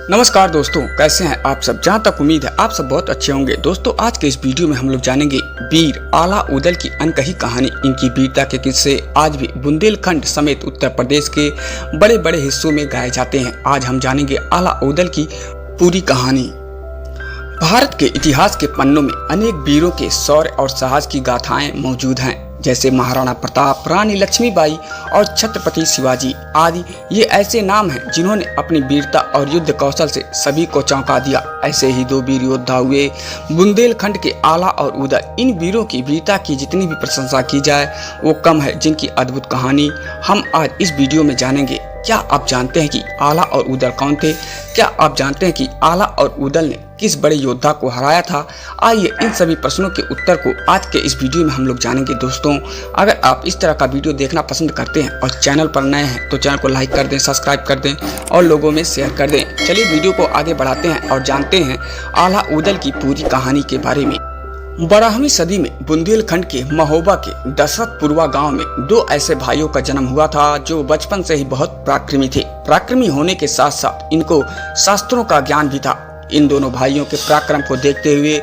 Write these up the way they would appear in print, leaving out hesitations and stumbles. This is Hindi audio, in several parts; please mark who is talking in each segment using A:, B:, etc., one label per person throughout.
A: नमस्कार दोस्तों, कैसे हैं आप सब। जहां तक उम्मीद है आप सब बहुत अच्छे होंगे। दोस्तों आज के इस वीडियो में हम लोग जानेंगे वीर आला उदल की अनकही कहानी। इनकी वीरता के किस्से आज भी बुंदेलखंड समेत उत्तर प्रदेश के बड़े बड़े हिस्सों में गाए जाते हैं। आज हम जानेंगे आला उदल की पूरी कहानी। भारत के इतिहास के पन्नों में अनेक वीरों के शौर्य और साहस की गाथाएं मौजूद हैं, जैसे महाराणा प्रताप, रानी लक्ष्मीबाई और छत्रपति शिवाजी आदि। ये ऐसे नाम हैं जिन्होंने अपनी वीरता और युद्ध कौशल से सभी को चौंका दिया। ऐसे ही दो वीर योद्धा हुए बुंदेलखंड के आला और उदल। इन वीरों की वीरता की जितनी भी प्रशंसा की जाए वो कम है, जिनकी अद्भुत कहानी हम आज इस वीडियो में जानेंगे। क्या आप जानते हैं कि आला और उदल कौन थे? क्या आप जानते हैं कि आला और उदल ने किस बड़े योद्धा को हराया था? आइए इन सभी प्रश्नों के उत्तर को आज के इस वीडियो में हम लोग जानेंगे। दोस्तों अगर आप इस तरह का वीडियो देखना पसंद करते हैं और चैनल पर नए हैं तो चैनल को लाइक कर दें, सब्सक्राइब कर दें और लोगों में शेयर कर दें। चलिए वीडियो को आगे बढ़ाते हैं और जानते हैं आला उदल की पूरी कहानी के बारे में। 12वीं सदी में बुंदेलखंड के महोबा के दशरथपुरवा गांव में दो ऐसे भाइयों का जन्म हुआ था जो बचपन से ही बहुत पराक्रमी थे। पराक्रमी होने के साथ साथ इनको शास्त्रों का ज्ञान भी था। इन दोनों भाइयों के पराक्रम को देखते हुए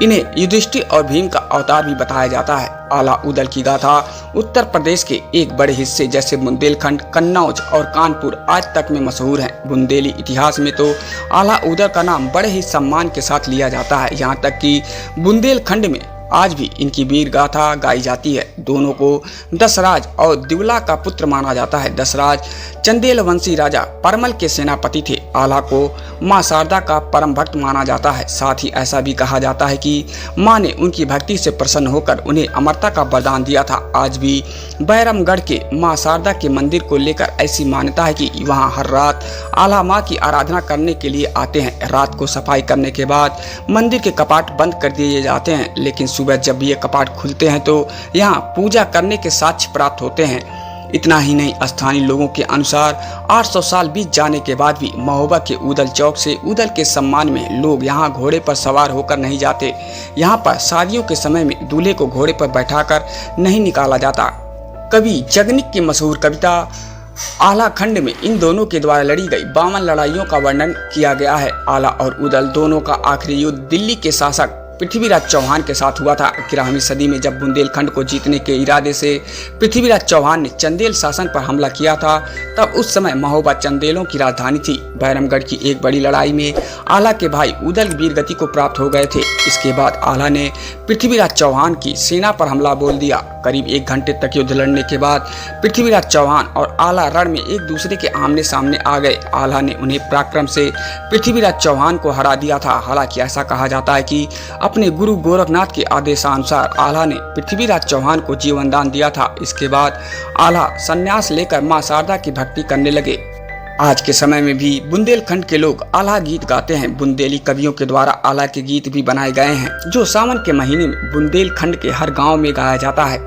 A: इन्हें युधिष्ठिर और भीम का अवतार भी बताया जाता है। आला उदल की गाथा उत्तर प्रदेश के एक बड़े हिस्से जैसे बुंदेलखंड, कन्नौज और कानपुर आज तक में मशहूर है। बुंदेली इतिहास में तो आला उदल का नाम बड़े ही सम्मान के साथ लिया जाता है। यहाँ तक कि बुंदेलखंड में आज भी इनकी वीर गाथा गाई जाती है। दोनों को दशराज और दिवला का पुत्र माना जाता है। दशराज चंदेल वंशी राजा परमल के सेनापति थे। आला को मां शारदा का परम भक्त माना जाता है। साथ ही ऐसा भी कहा जाता है कि मां ने उनकी भक्ति से प्रसन्न होकर उन्हें अमरता का वरदान दिया था। आज भी बैरमगढ़ के मां शारदा के मंदिर को लेकर ऐसी मान्यता है कि वहां हर रात आला मां की आराधना करने के लिए आते हैं। रात को सफाई करने के बाद मंदिर के कपाट बंद कर दिए जाते हैं, लेकिन सुबह जब ये कपाट खुलते हैं तो यहाँ पूजा करने के साक्ष्य प्राप्त होते हैं। इतना ही नहीं, स्थानीय लोगों के अनुसार 800 साल बीत जाने के बाद भी महोबा के उदल चौक से उदल के सम्मान में लोग यहाँ घोड़े पर सवार होकर नहीं जाते। यहाँ पर शादियों के समय में दूल्हे को घोड़े पर बैठाकर नहीं निकाला जाता। कवि जगनिक की मशहूर कविता आला खंड में इन दोनों के द्वारा लड़ी गई 52 लड़ाइयों का वर्णन किया गया है। आला और उदल दोनों का आखिरी युद्ध दिल्ली के शासक पृथ्वीराज चौहान के साथ हुआ था। 11वीं सदी में जब बुंदेलखंड को जीतने के इरादे से पृथ्वीराज चौहान ने चंदेल शासन पर हमला किया था, तब उस समय महोबा चंदेलों की राजधानी थी। बैरमगढ़ की एक बड़ी लड़ाई में आला के भाई उदल वीरगति को प्राप्त हो गए थे। इसके बाद आला ने पृथ्वीराज चौहान की सेना पर हमला बोल दिया। करीब 1 घंटे तक युद्ध लड़ने के बाद पृथ्वीराज चौहान और आला रण में एक दूसरे के आमने सामने आ गए। आला ने उन्हें पराक्रम से पृथ्वीराज चौहान को हरा दिया था। हालांकि ऐसा कहा जाता है कि अपने गुरु गोरखनाथ के आदेशानुसार आला ने पृथ्वीराज चौहान को जीवन दान दिया था। इसके बाद आला संन्यास लेकर मां शारदा की भक्ति करने लगे। आज के समय में भी बुंदेलखंड के लोग आला गीत गाते हैं। बुंदेली कवियों के द्वारा आला के गीत भी बनाए गए हैं, जो सावन के महीने में बुंदेलखंड के हर गांव में गाया जाता है।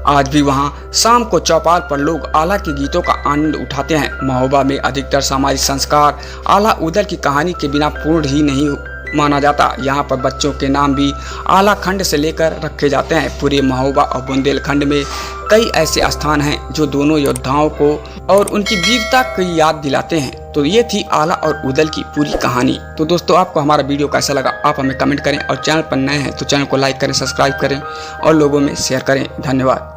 A: आज भी वहां शाम को चौपाल पर लोग आला के गीतों का आनंद उठाते हैं। महोबा में अधिकतर सामाजिक संस्कार आला उदल की कहानी के बिना पूर्ण ही नहीं माना जाता। यहाँ पर बच्चों के नाम भी आला खंड से लेकर रखे जाते हैं। पूरे महोबा और बुंदेलखंड में कई ऐसे स्थान हैं जो दोनों योद्धाओं को और उनकी वीरता की याद दिलाते हैं। तो ये थी आला और उदल की पूरी कहानी। तो दोस्तों आपको हमारा वीडियो कैसा लगा आप हमें कमेंट करें और चैनल पर नए हैं तो चैनल को लाइक करें, सब्सक्राइब करें और लोगों में शेयर करें। धन्यवाद।